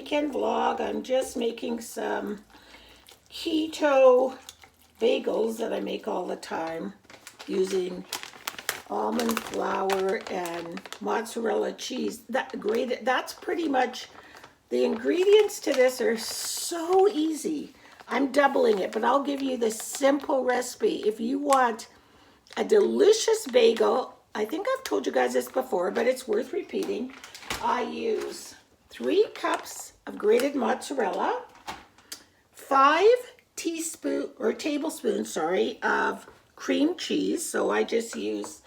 weekend vlog. I'm just making some keto bagels that I make all the time using almond flour and mozzarella cheese. That's pretty much the ingredients to this are so easy. I'm doubling it, but I'll give you the simple recipe. If you want a delicious bagel, I think I've told you guys this before, but it's worth repeating. I use 3 cups of grated mozzarella, 5 tablespoons of cream cheese. So I just use,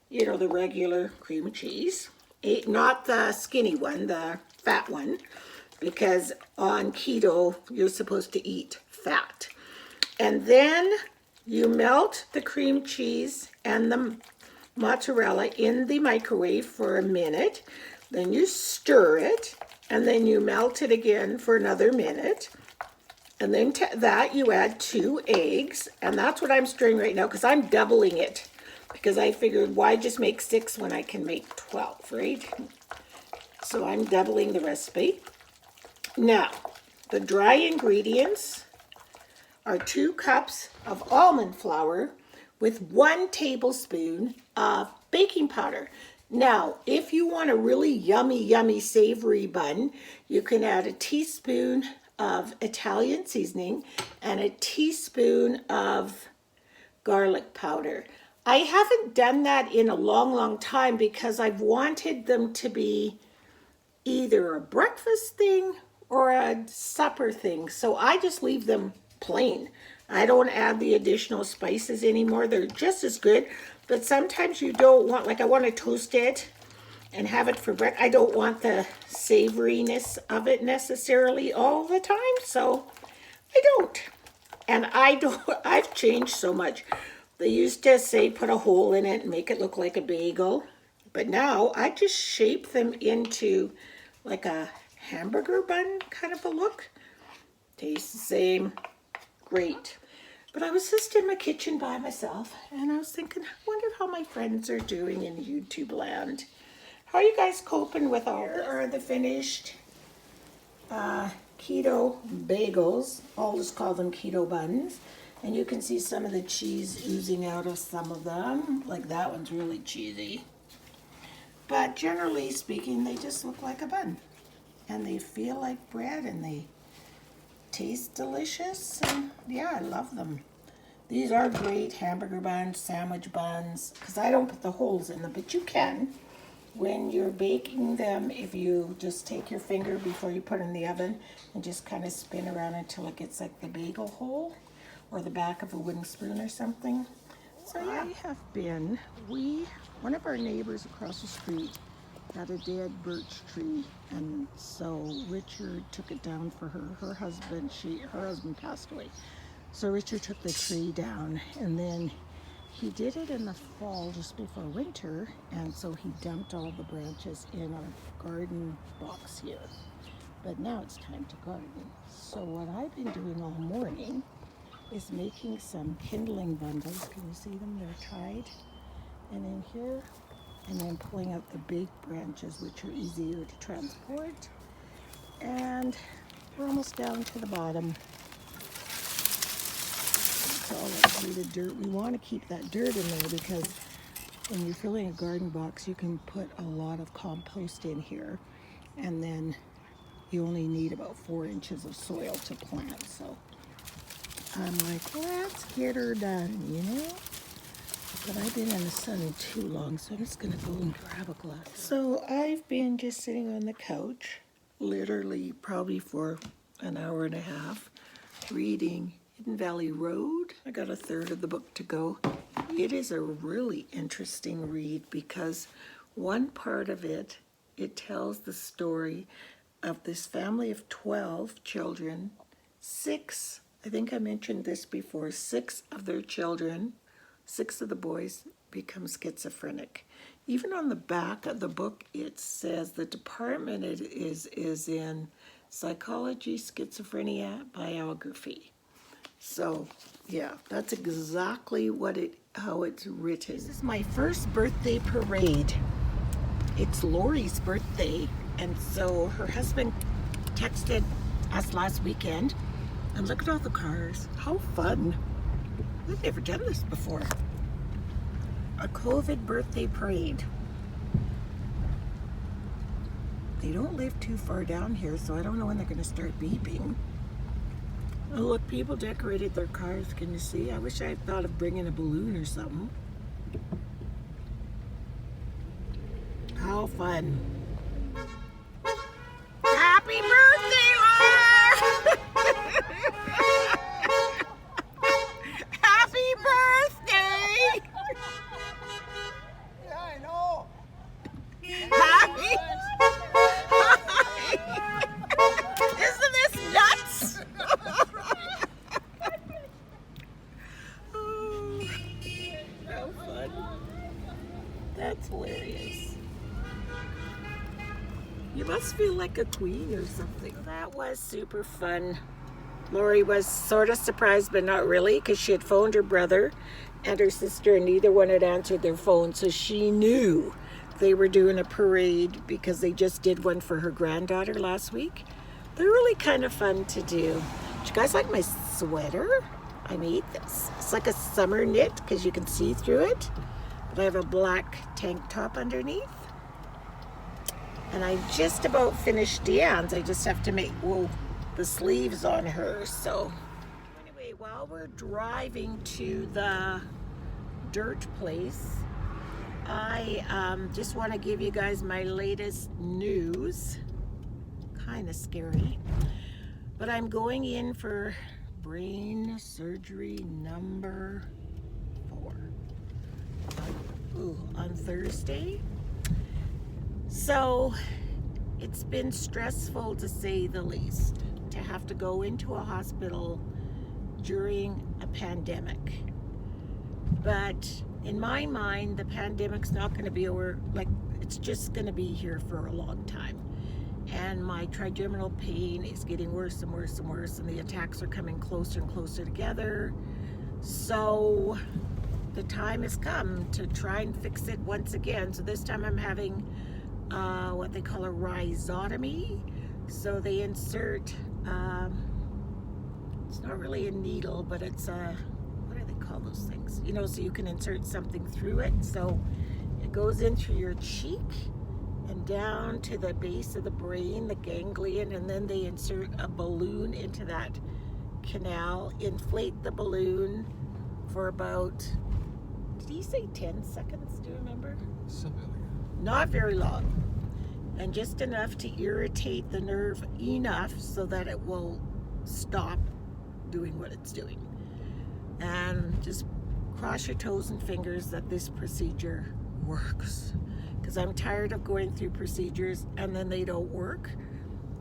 the regular cream cheese, not the skinny one, the fat one, because on keto you're supposed to eat fat. And then you melt the cream cheese and the mozzarella in the microwave for a minute. Then you stir it, and then you melt it again for another minute. And then to that you add 2 eggs, and that's what I'm stirring right now because I'm doubling it, because I figured why just make 6 when I can make 12, right? So I'm doubling the recipe. Now, the dry ingredients are 2 cups of almond flour with 1 tablespoon of baking powder. Now, if you want a really yummy, savory bun, you can add a teaspoon of Italian seasoning and a teaspoon of garlic powder. I haven't done that in a long time because I've wanted them to be either a breakfast thing or a supper thing. So I just leave them plain. I don't add the additional spices anymore. They're just as good, but sometimes you don't want, like I want to toast it and have it for breakfast. I don't want the savoriness of it necessarily all the time, so I don't. And I've changed so much. They used to say put a hole in it and make it look like a bagel, but now I just shape them into like a hamburger bun kind of a look. Tastes the same. Great. But I was just in my kitchen by myself, and I was thinking, I wonder how my friends are doing in YouTube land. How are you guys coping with all this? Here are the finished keto bagels. I'll just call them keto buns. And you can see some of the cheese oozing out of some of them. Like that one's really cheesy. But generally speaking, they just look like a bun. And they feel like bread, and they taste delicious, and yeah, I love them. These are great hamburger buns, sandwich buns, because I don't put the holes in them, but you can. When you're baking them, if you just take your finger before you put it in the oven and just kind of spin around until it gets like the bagel hole or the back of a wooden spoon or something. So yeah. One of our neighbors across the street had a dead birch tree, and so Richard took it down for her. Her husband passed away. So Richard took the tree down, and then he did it in the fall just before winter, and so he dumped all the branches in our garden box here. But now it's time to garden. So what I've been doing all morning is making some kindling bundles. Can you see them? They're tied. And in here, and then pulling out the big branches, which are easier to transport. And we're almost down to the bottom. It's all that treated dirt. We want to keep that dirt in there because when you're filling a garden box, you can put a lot of compost in here, and then you only need about 4 inches of soil to plant. So I'm like, let's get her done, But I've been in the sun too long, so I'm just going to go and grab a glass. So I've been just sitting on the couch, literally probably for an hour and a half, reading Hidden Valley Road. I got a third of the book to go. It is a really interesting read because one part of it tells the story of this family of 12 children. 6, I think I mentioned this before, 6 of their children, 6 of the boys become schizophrenic. Even on the back of the book, it says the department is in psychology, schizophrenia, biography. So, yeah, that's exactly how it's written. This is my first birthday parade. It's Lori's birthday, and so her husband texted us last weekend, and look at all the cars. How fun. I've never done this before. A COVID birthday parade. They don't live too far down here, so I don't know when they're going to start beeping. Oh, look, people decorated their cars. Can you see? I wish I had thought of bringing a balloon or something. How fun. Happy birthday, Laura! Happy birthday! Yeah, I know. Happy! Isn't this nuts? Oh, how fun. That's hilarious. You must feel like a queen or something. That was super fun. Lori was sort of surprised, but not really, because she had phoned her brother and her sister, and neither one had answered their phone, so she knew they were doing a parade because they just did one for her granddaughter last week. They're really kind of fun to do. Do you guys like my sweater? I made this. It's like a summer knit because you can see through it, but I have a black tank top underneath. And I just about finished Deanne's. I just have to make, the sleeves on her. So anyway, while we're driving to the dirt place, I just want to give you guys my latest news. Kind of scary. But I'm going in for brain surgery number 4 on Thursday. So it's been stressful, to say the least, to have to go into a hospital during a pandemic. But in my mind, the pandemic's not going to be over. Like, it's just going to be here for a long time. And my trigeminal pain is getting worse and worse and worse, and the attacks are coming closer and closer together. So the time has come to try and fix it once again. So this time I'm having what they call a rhizotomy. So they insert, it's not really a needle, but it's a, what do they call those things? You know, so you can insert something through it. So it goes into your cheek and down to the base of the brain, the ganglion, and then they insert a balloon into that canal, inflate the balloon for about, did he say 10 seconds? Do you remember? Something like that. Not very long, and just enough to irritate the nerve enough so that it will stop doing what it's doing. And just cross your toes and fingers that this procedure works, because I'm tired of going through procedures and then they don't work.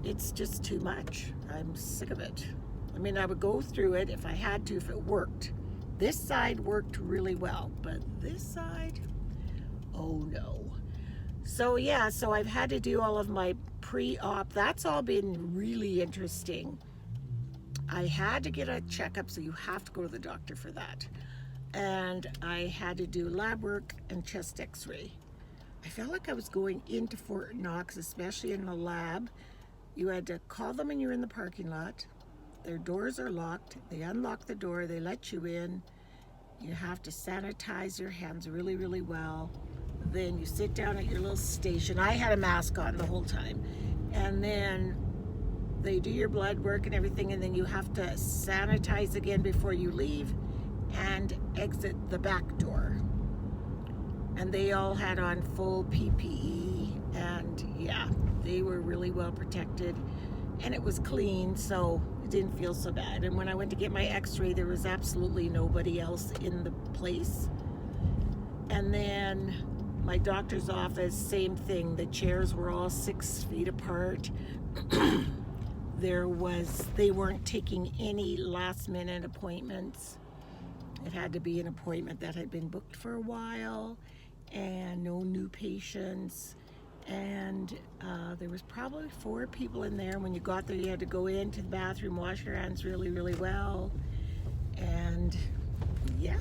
It's just too much. I'm sick of it. I mean, I would go through it if I had to, if it worked. This side worked really well, but this side, oh no. So yeah, so I've had to do all of my pre-op. That's all been really interesting. I had to get a checkup, so you have to go to the doctor for that. And I had to do lab work and chest x-ray. I felt like I was going into Fort Knox, especially in the lab. You had to call them when you're in the parking lot. Their doors are locked. They unlock the door. They let you in. You have to sanitize your hands really, really well. Then you sit down at your little station. I had a mask on the whole time. And then they do your blood work and everything, and then you have to sanitize again before you leave and exit the back door. And they all had on full PPE, and yeah, they were really well protected, and it was clean, so it didn't feel so bad. And when I went to get my x-ray, there was absolutely nobody else in the place. And then my doctor's office, same thing. The chairs were all 6 feet apart. They weren't taking any last minute appointments. It had to be an appointment that had been booked for a while, and no new patients. And there was probably 4 people in there. When you got there, you had to go into the bathroom, wash your hands really, really well. And yeah,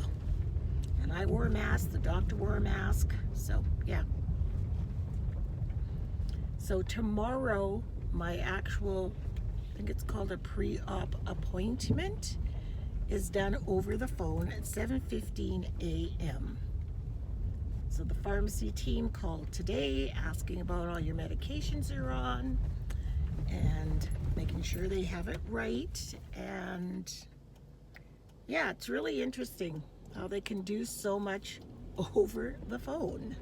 and I wore a mask, the doctor wore a mask, so yeah. So tomorrow my actual, I think it's called a pre-op appointment, is done over the phone at 7:15 a.m. So the pharmacy team called today asking about all your medications you're on and making sure they have it right. And yeah, it's really interesting how they can do so much over the phone.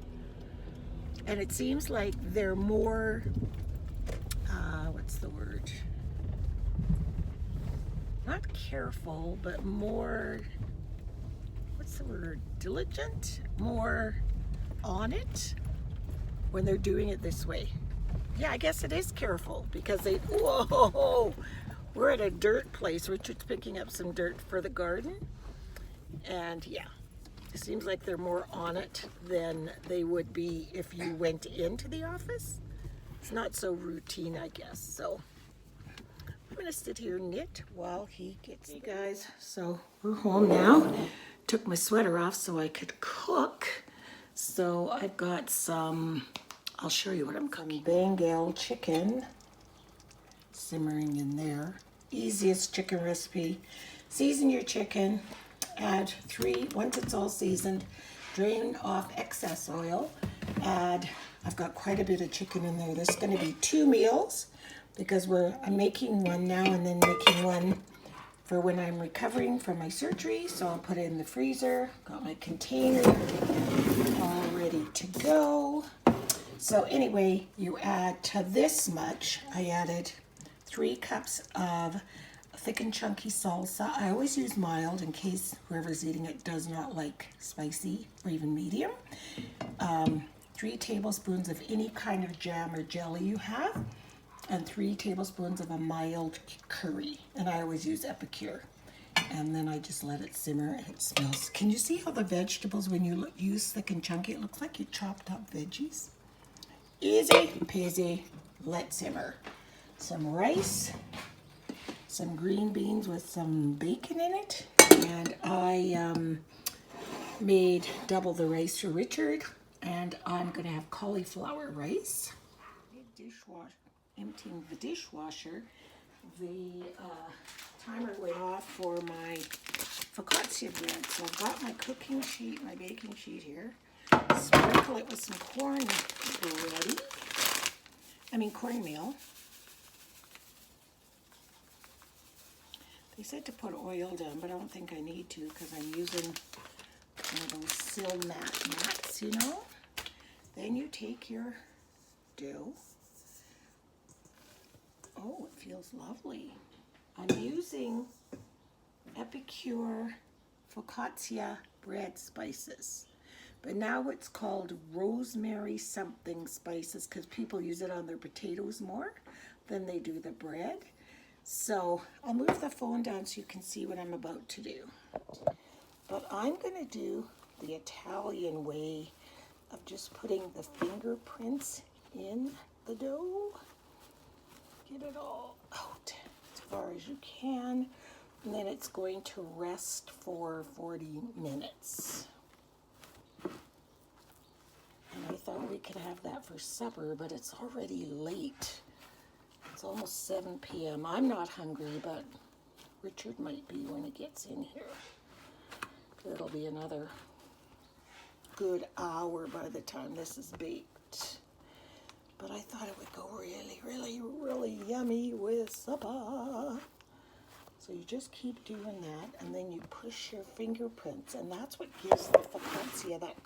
And it seems like they're more, what's the word? Not careful, but more, what's the word? Diligent? More on it when they're doing it this way. Yeah, I guess it is careful because they, whoa, we're at a dirt place. Richard's picking up some dirt for the garden. And yeah, it seems like they're more on it than they would be if you went into the office. It's not so routine, I guess. So I'm gonna sit here and knit while he gets. Hey guys, so we're home now. Took my sweater off so I could cook. So I've got some, I'll show you what I'm cooking. Bengal chicken simmering in there. Easiest chicken recipe. Season your chicken. Add 3, once it's all seasoned, drain off excess oil. Add, I've got quite a bit of chicken in there. There's going to be 2 meals because I'm making one now and then making one for when I'm recovering from my surgery. So I'll put it in the freezer. Got my container all ready to go. So anyway, you add to this much, I added 3 cups of thick and chunky salsa. I always use mild in case whoever's eating it does not like spicy or even medium. 3 tablespoons of any kind of jam or jelly you have, and 3 tablespoons of a mild curry. And I always use Epicure. And then I just let it simmer and it smells. Can you see how the vegetables, when you use thick and chunky, it looks like you chopped up veggies? Easy peasy, let simmer. Some rice, some green beans with some bacon in it, and I made double the rice for Richard, and I'm gonna have cauliflower rice. Emptying the dishwasher, the timer went off for my focaccia bread, so I've got my cooking sheet, my baking sheet here. Sprinkle it with some cornmeal. They said to put oil down, but I don't think I need to because I'm using one of those sill mats, you know. Then you take your dough. Oh, it feels lovely. I'm using Epicure focaccia bread spices. But now it's called rosemary something spices because people use it on their potatoes more than they do the bread. So I'll move the phone down so you can see what I'm about to do. But I'm going to do the Italian way of just putting the fingerprints in the dough. Get it all out as far as you can. And then it's going to rest for 40 minutes. And I thought we could have that for supper, but it's already late. It's almost 7 p.m. I'm not hungry, but Richard might be when he gets in here. It'll be another good hour by the time this is baked. But I thought it would go really, really, really yummy with supper. So you just keep doing that, and then you push your fingerprints, and that's what gives the focaccia that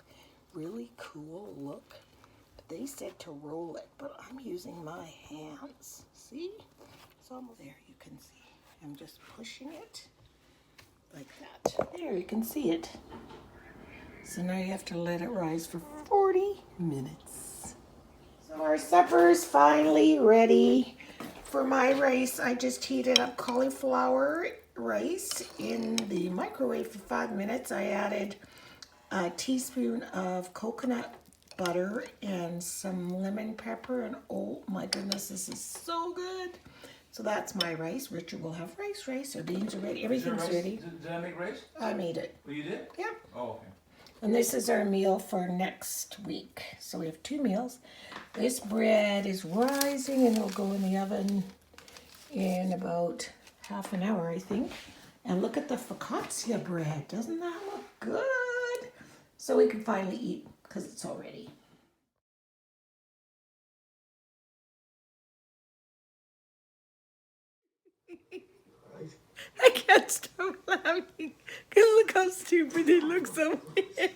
really cool look. But they said to roll it, but I'm using my hands. See? It's almost there, you can see. I'm just pushing it like that. There, you can see it. So now you have to let it rise for 40 minutes. So our supper is finally ready. For my rice, I just heated up cauliflower rice in the microwave for 5 minutes. I added a teaspoon of coconut butter and some lemon pepper, and oh my goodness, this is so good. So that's my rice. Richard will have rice. Our beans are ready. Everything's ready. Did I make rice? I made it. Oh, you did? Yep. Oh, okay. And this is our meal for next week. So we have 2 meals. This bread is rising and it'll go in the oven in about half an hour, I think. And look at the focaccia bread. Doesn't that look good? So we can finally eat because it's all ready. I can't stop laughing because look how stupid it looks over here.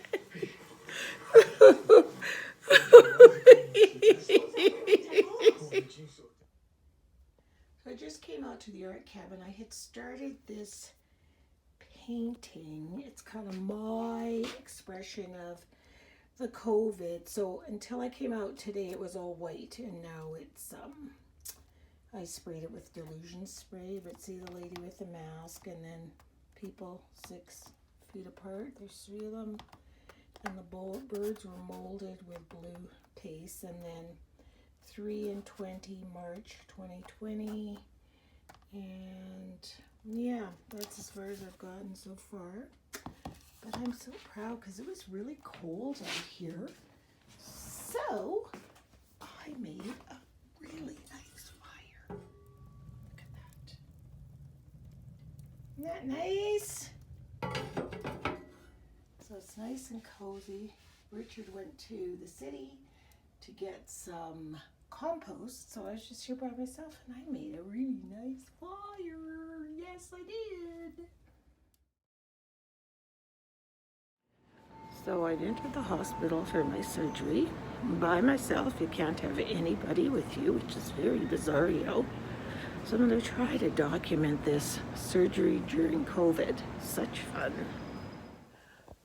I just came out to the art cabin. I had started this painting. It's kind of my expression of the COVID. So until I came out today, it was all white, and now it's I sprayed it with delusion spray. But see the lady with the mask, and then people 6 feet apart. There's 3 of them, and the birds were molded with blue paste, and then 3 and 20 March 2020, and yeah, that's as far as I've gotten so far. But I'm so proud because it was really cold out here. So I made a really nice fire. Look at that. Isn't that nice? So it's nice and cozy. Richard went to the city to get some compost, so I was just here by myself and I made a really nice fire. Yes, I did. So I entered the hospital for my surgery by myself. You can't have anybody with you, which is very bizarre. So I'm going to try to document this surgery during COVID. Such fun.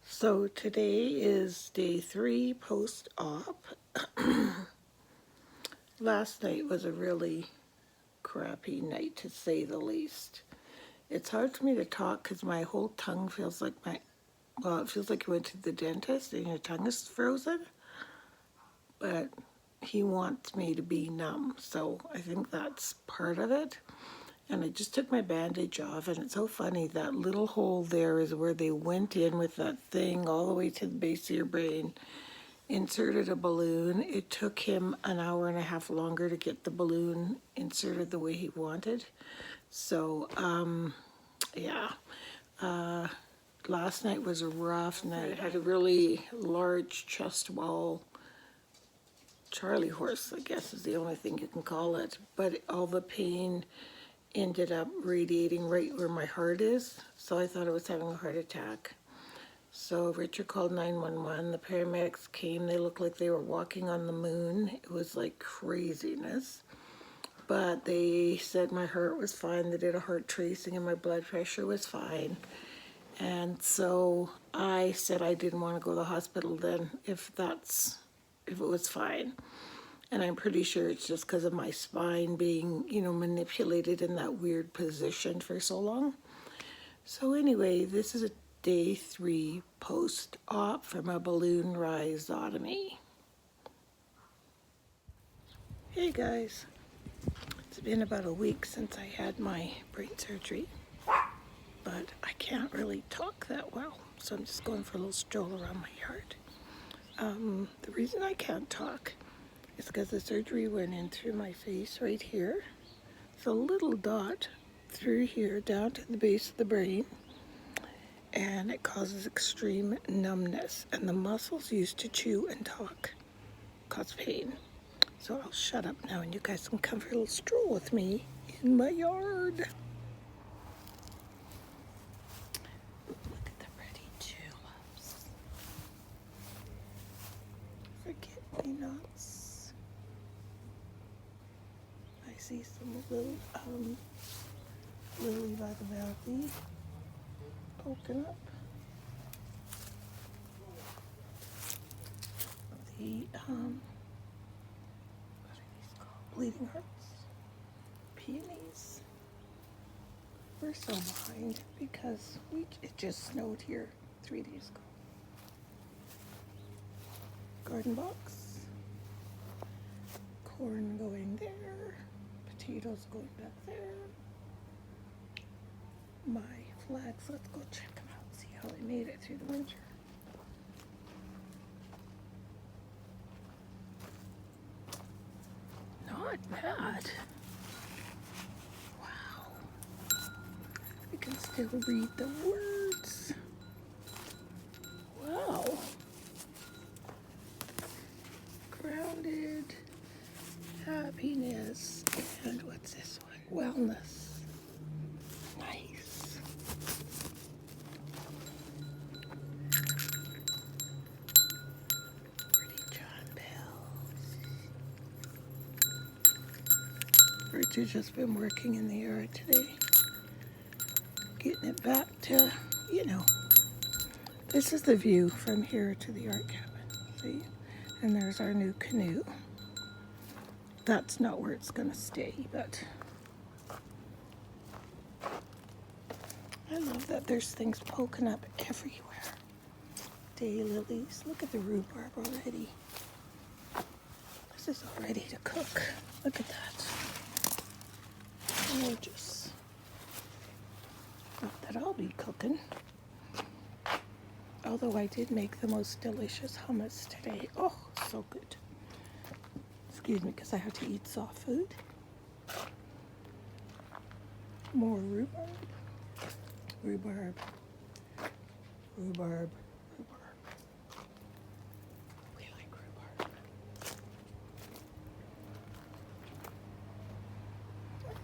So today is day 3 post-op. Last night was a really crappy night, to say the least. It's hard for me to talk because my whole tongue feels like it feels like you went to the dentist and your tongue is frozen. But he wants me to be numb, so I think that's part of it. And I just took my bandage off, and it's so funny, that little hole there is where they went in with that thing all the way to the base of your brain, inserted a balloon. It took him an hour and a half longer to get the balloon inserted the way he wanted. So, yeah. Last night was a rough night. I had a really large chest wall Charlie horse, I guess is the only thing you can call it. But all the pain ended up radiating right where my heart is. So I thought I was having a heart attack. So Richard called 911. The paramedics came. They looked like they were walking on the moon. It was like craziness. But they said my heart was fine. They did a heart tracing and my blood pressure was fine. And so I said I didn't want to go to the hospital then if it was fine. And I'm pretty sure it's just because of my spine being, manipulated in that weird position for so long. So anyway, this is a day 3 post-op from a balloon rhizotomy. Hey guys, it's been about a week since I had my brain surgery, but I can't really talk that well, so I'm just going for a little stroll around my yard. The reason I can't talk is because the surgery went in through my face right here. It's a little dot through here down to the base of the brain, and it causes extreme numbness, and the muscles used to chew and talk cause pain. So I'll shut up now and you guys can come for a little stroll with me in my yard. Look at the pretty tulips. Forget-me-nots. I see some little lily by the valley poking up. The what are these called? Bleeding hearts. Peonies. We're so behind because it just snowed here 3 days ago. Garden box. Corn going there. Potatoes going back there. My flags, let's go check them out, see how I made it through the winter. not bad. Wow. I can still read the words. Wow. Grounded, happiness, and what's this one? Wellness. Nice. Pretty John bells. Richard's just been working in the yard today. Getting it back to, this is the view from here to the art cabin. See? And there's our new canoe. That's not where it's going to stay, but I love that there's things poking up everywhere. Daylilies. Look at the rhubarb already. This is all ready to cook. Look at that. Gorgeous. Not that I'll be cooking. Although I did make the most delicious hummus today. Oh, so good. Excuse me, because I have to eat soft food. More rhubarb. Rhubarb. Rhubarb. Rhubarb. We like rhubarb.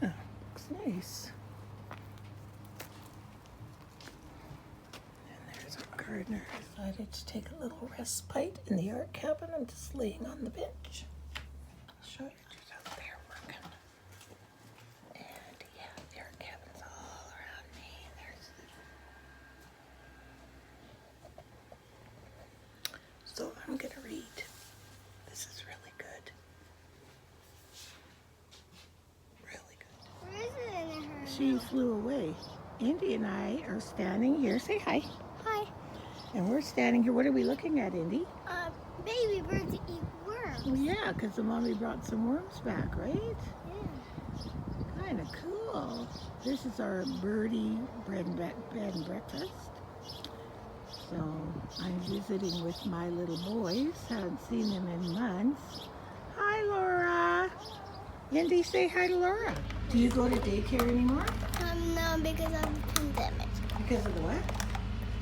Yeah, looks nice. And there's our gardener. Decided to take a little respite in the art cabin. I'm just laying on the bench. I'll show you just out there working. And yeah, the art cabin's all around me. So I'm gonna read. This is really good. Really good. Where is it in her? She flew away. Indy and I are standing here. Say hi. Hi. And we're standing here. What are we looking at, Indy? Baby birds eat worms. Well, yeah, because the mommy brought some worms back, right? Yeah. Kind of cool. This is our birdie bed and breakfast. So I'm visiting with my little boys. Haven't seen them in months. Hi, Laura. Indy, say hi to Laura. Do you go to daycare anymore? No, because of the pandemic. Because of the what?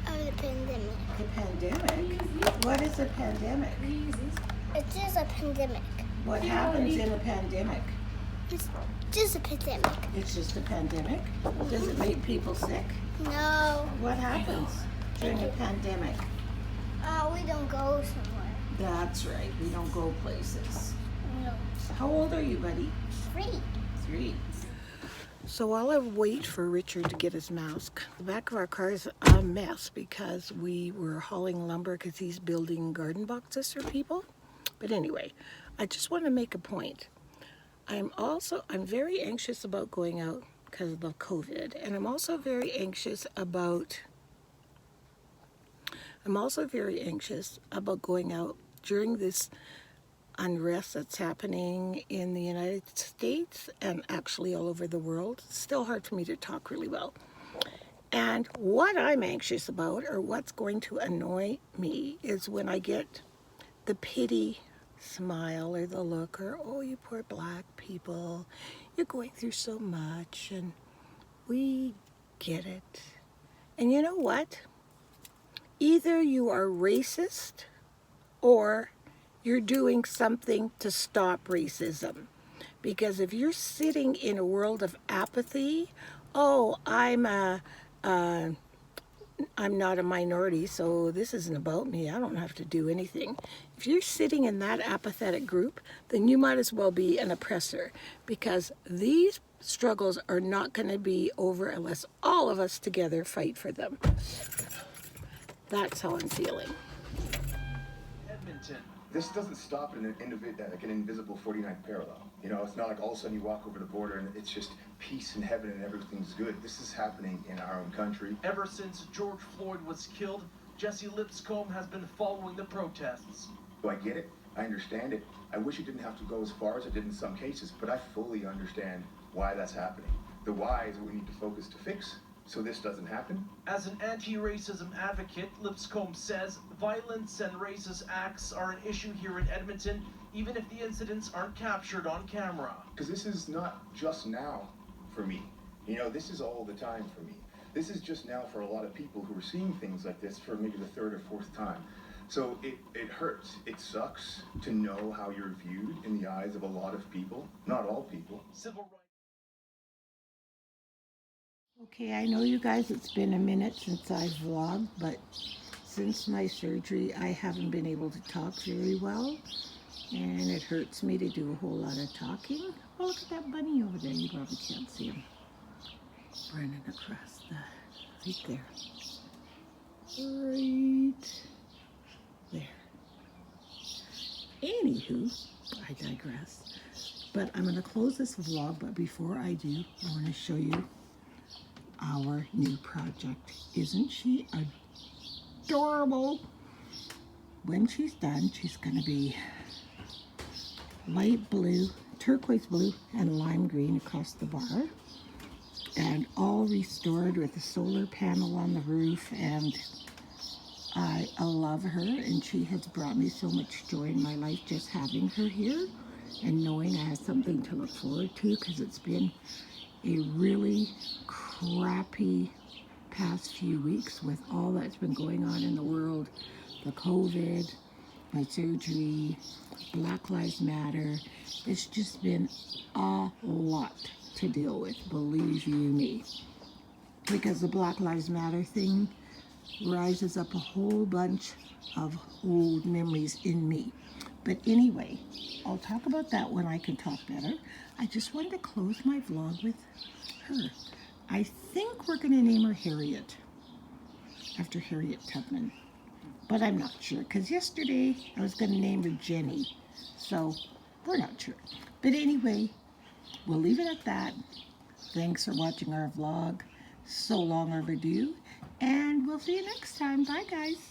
Of the pandemic. The pandemic? What is a pandemic? It's just a pandemic. What happens in a pandemic? It's just a pandemic. It's just a pandemic? Does it make people sick? No. What happens during a pandemic? We don't go somewhere. That's right, we don't go places. No. How old are you, buddy? 3. 3. So while I wait for Richard to get his mask, the back of our car is a mess because we were hauling lumber because he's building garden boxes for people. But anyway, I just want to make a point. I'm very anxious about going out because of the COVID, and I'm also very anxious about going out during this unrest that's happening in the United States and actually all over the world. It's still hard for me to talk really well. And what I'm anxious about, or what's going to annoy me, is when I get the pity smile or the look, or, oh, you poor black people, you're going through so much, and we get it. And you know what? Either you are racist or you're doing something to stop racism. Because if you're sitting in a world of apathy, oh, I'm not a minority, so this isn't about me. I don't have to do anything. If you're sitting in that apathetic group, then you might as well be an oppressor, because these struggles are not going to be over unless all of us together fight for them. That's how I'm feeling. Edmonton. This doesn't stop at an invisible 49th parallel. You know, it's not like all of a sudden you walk over the border and it's just peace in heaven and everything's good. This is happening in our own country. Ever since George Floyd was killed, Jesse Lipscomb has been following the protests. Do I get it? I understand it. I wish it didn't have to go as far as it did in some cases, but I fully understand why that's happening. The why is what we need to focus to fix, so this doesn't happen? As an anti-racism advocate, Lipscomb says violence and racist acts are an issue here in Edmonton, even if the incidents aren't captured on camera. Because this is not just now for me. You know, this is all the time for me. This is just now for a lot of people who are seeing things like this for maybe the third or fourth time. So it hurts. It sucks to know how you're viewed in the eyes of a lot of people, not all people. Civil rights. Okay, I know you guys, it's been a minute since I've vlogged, but since my surgery, I haven't been able to talk very well, and it hurts me to do a whole lot of talking. Oh, look at that bunny over there. You probably can't see him. Running across right there. Right there. Anywho, I digress. But I'm going to close this vlog, but before I do, I want to show you our new project. Isn't she adorable? When she's done, she's going to be light blue, turquoise blue, and lime green across the bar, and all restored with a solar panel on the roof. And I love her, and she has brought me so much joy in my life just having her here and knowing I have something to look forward to, because it's been a really crappy past few weeks with all that's been going on in the world. The COVID, my surgery, Black Lives Matter. It's just been a lot to deal with, believe you me. Because the Black Lives Matter thing rises up a whole bunch of old memories in me. But anyway, I'll talk about that when I can talk better. I just wanted to close my vlog with her. I think we're going to name her Harriet, after Harriet Tubman. But I'm not sure, because yesterday I was going to name her Jenny. So we're not sure. But anyway, we'll leave it at that. Thanks for watching our vlog. So long overdue. And we'll see you next time. Bye, guys.